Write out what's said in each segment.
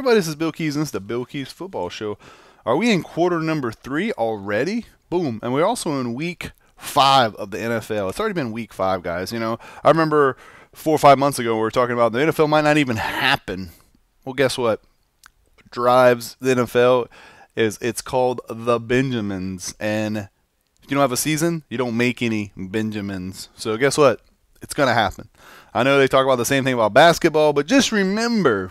everybody, this is Bill Keys, and this is the Bill Keys Football Show. Are we in quarter number 3 already? Boom. And we're also in week 5 of the NFL. It's already been week 5, guys. You know, I remember 4 or 5 months ago we were talking about the NFL might not even happen. Well, guess what? What drives the NFL is it's called the Benjamins. And if you don't have a season, you don't make any Benjamins. So guess what? It's going to happen. I know they talk about the same thing about basketball, but just remember,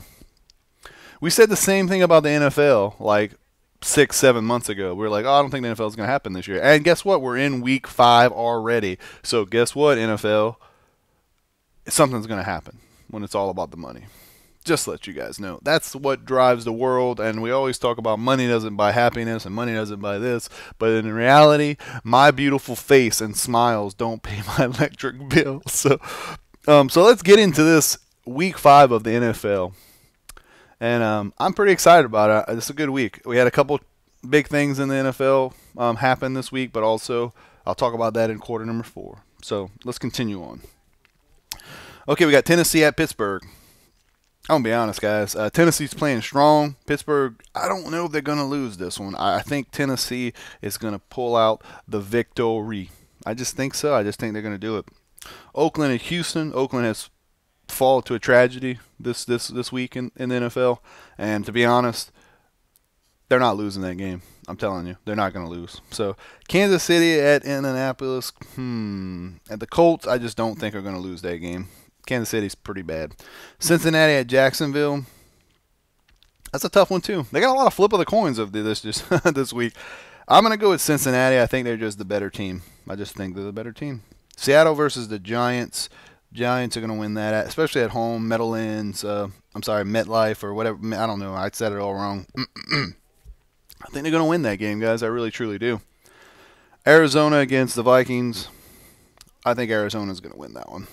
we said the same thing about the NFL like 6, 7 months ago. We were like, oh, I don't think the NFL is going to happen this year. And guess what? We're in week 5 already. So guess what, NFL? Something's going to happen when it's all about the money. Just to let you guys know. That's what drives the world. And we always talk about money doesn't buy happiness and money doesn't buy this. But in reality, my beautiful face and smiles don't pay my electric bill. So let's get into this week 5 of the NFL. And I'm pretty excited about it. It's a good week. We had a couple big things in the NFL happen this week, but also I'll talk about that in quarter number 4. So let's continue on. Okay, we got Tennessee at Pittsburgh. I'm going to be honest, guys. Tennessee's playing strong. Pittsburgh, I don't know if they're going to lose this one. I think Tennessee is going to pull out the victory. I just think so. I just think they're going to do it. Oakland and Houston. Oakland has fallen to a tragedy this week in the NFL. And to be honest, they're not losing that game. I'm telling you, they're not going to lose. So Kansas City at Indianapolis. At the Colts, I just don't think are going to lose that game. Kansas City's pretty bad. Cincinnati at Jacksonville. That's a tough one too. They got a lot of flip of the coins of this week. I'm going to go with Cincinnati. I think they're just the better team. I just think they're the better team. Seattle versus the Giants. Giants are going to win that, especially at home. MetLife or whatever. I don't know. I said it all wrong. I think they're going to win that game, guys. I really, truly do. Arizona against the Vikings. I think Arizona's going to win that one.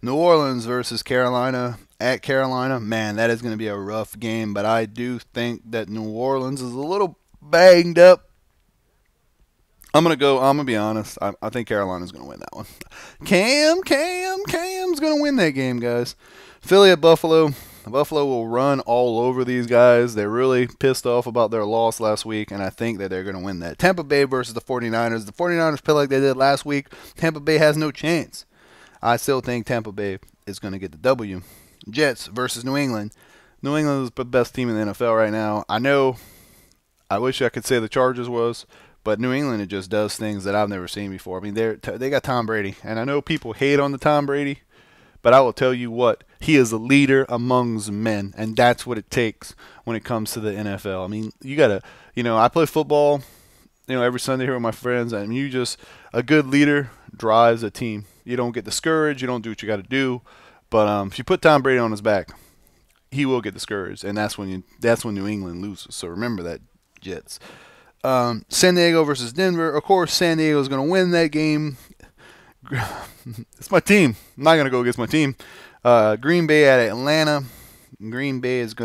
New Orleans versus Carolina at Carolina. Man, that is going to be a rough game, but I do think that New Orleans is a little banged up. I'm going to be honest. I think Carolina's going to win that one. Cam's going to win that game, guys. Philly at Buffalo. Buffalo will run all over these guys. They're really pissed off about their loss last week, and I think that they're going to win that. Tampa Bay versus the 49ers. The 49ers play like they did last week. Tampa Bay has no chance. I still think Tampa Bay is going to get the W. Jets versus New England. New England is the best team in the NFL right now. I wish I could say the Chargers was, but New England, it just does things that I've never seen before. I mean, they got Tom Brady, and I know people hate on the Tom Brady, but I will tell you what, he is a leader amongst men, and that's what it takes when it comes to the NFL. I mean, you got to, I play football, every Sunday here with my friends, and a good leader drives a team. You don't get discouraged. You don't do what you got to do. But if you put Tom Brady on his back, he will get discouraged, and that's when New England loses. So remember that, Jets. San Diego versus Denver. Of course, San Diego is going to win that game. It's my team. I'm not going to go against my team. Green Bay at Atlanta. Green Bay is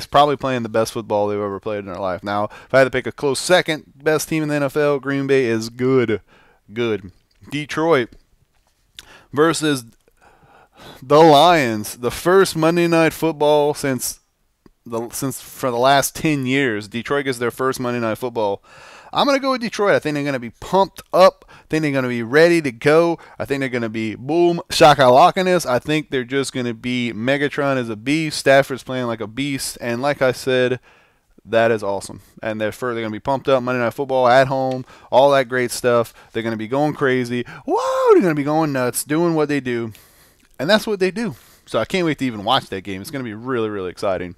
probably playing the best football they've ever played in their life. Now, if I had to pick a close second best team in the NFL, Green Bay is good. Detroit versus the Lions. The first Monday Night Football since for the last 10 years. Detroit gets their first Monday Night Football. I'm going to go with Detroit. I think they're going to be pumped up. I think they're going to be ready to go. I think they're going to be boom, shakalakanis. I think they're just going to be Megatron is a beast. Stafford's playing like a beast. And like I said, that is awesome. And they're going to be pumped up. Monday Night Football at home, all that great stuff. They're going to be going crazy. Whoa, they're going to be going nuts, doing what they do. And that's what they do. So I can't wait to even watch that game. It's going to be really, really exciting.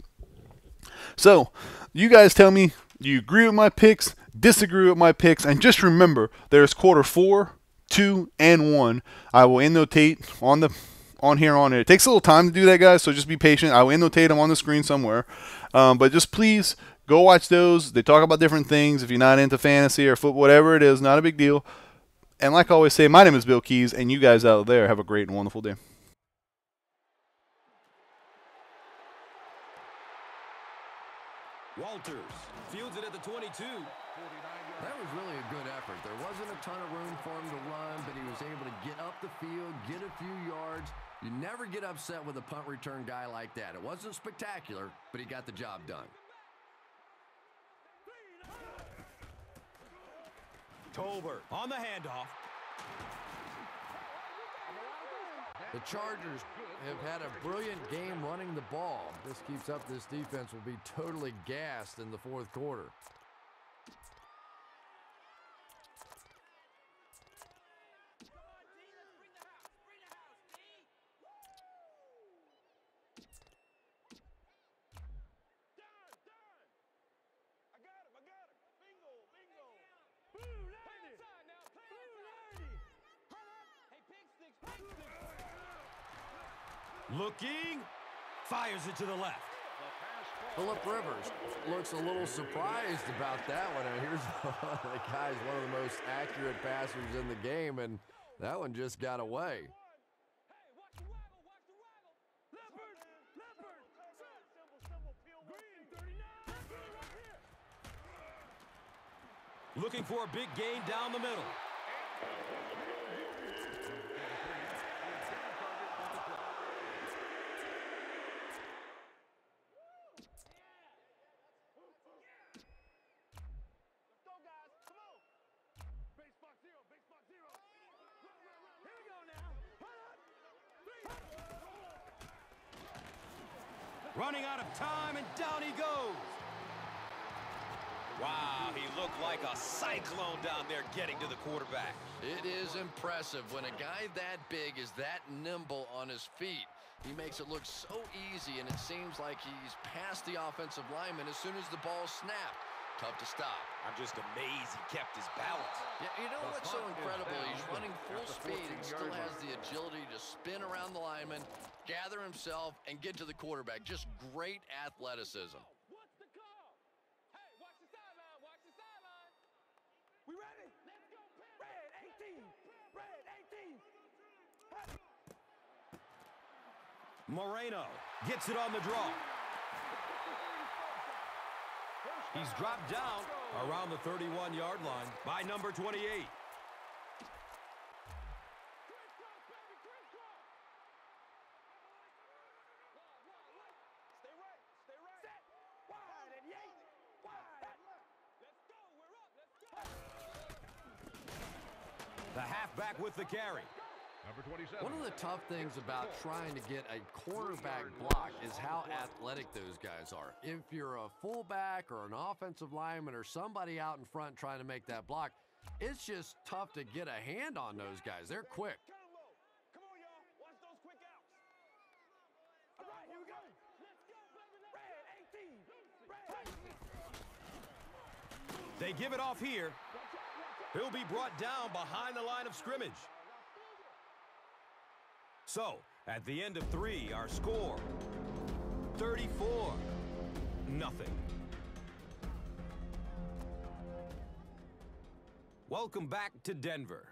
So you guys tell me, do you agree with my picks, disagree with my picks? And just remember, there's quarter 4, 2, and 1. I will annotate on here. It takes a little time to do that, guys, so just be patient. I will annotate them on the screen somewhere. But just please go watch those. They talk about different things. If you're not into fantasy or football, whatever it is, not a big deal. And like I always say, my name is Bill Keys, and you guys out there have a great and wonderful day. Walters fields it at the 22. That was really a good effort. There wasn't a ton of room for him to run, but he was able to get up the field, get a few yards. You never get upset with a punt return guy like that. It wasn't spectacular, but he got the job done. Tolbert on the handoff. The Chargers have had a brilliant game running the ball. If this keeps up, this defense will be totally gassed in the fourth quarter. Looking, fires it to the left. Phillip Rivers looks a little surprised about that one. And here's the guy's one of the most accurate passers in the game, and that one just got away. Looking for a big gain down the middle. Running out of time, and down he goes. Wow, he looked like a cyclone down there getting to the quarterback. It is impressive when a guy that big is that nimble on his feet. He makes it look so easy, and it seems like he's past the offensive lineman as soon as the ball snapped. Tough to stop. I'm just amazed he kept his balance. Yeah, you know what's so incredible? He's running full speed and still has the agility to spin around the lineman, gather himself, and get to the quarterback. Just great athleticism. What's the call? Hey, watch the sideline. Watch the sideline. We ready? Let's go, Red 18. Red 18. Moreno gets it on the draw. He's dropped down around the 31-yard line by number 28. Stay right. Set. Wide and Yates. Wide. Let's go. We're up. Let's go. The halfback with the carry. Number 27. One of the tough things about trying to get a quarterback block is how athletic those guys are. If you're a fullback or an offensive lineman or somebody out in front trying to make that block, it's just tough to get a hand on those guys. They're quick. Come on, y'all. Watch those quick outs. All right, here we go. Let's go, baby. Red 18. They give it off here. He'll be brought down behind the line of scrimmage. So, at the end of 3, our score, 34-0. Welcome back to Denver.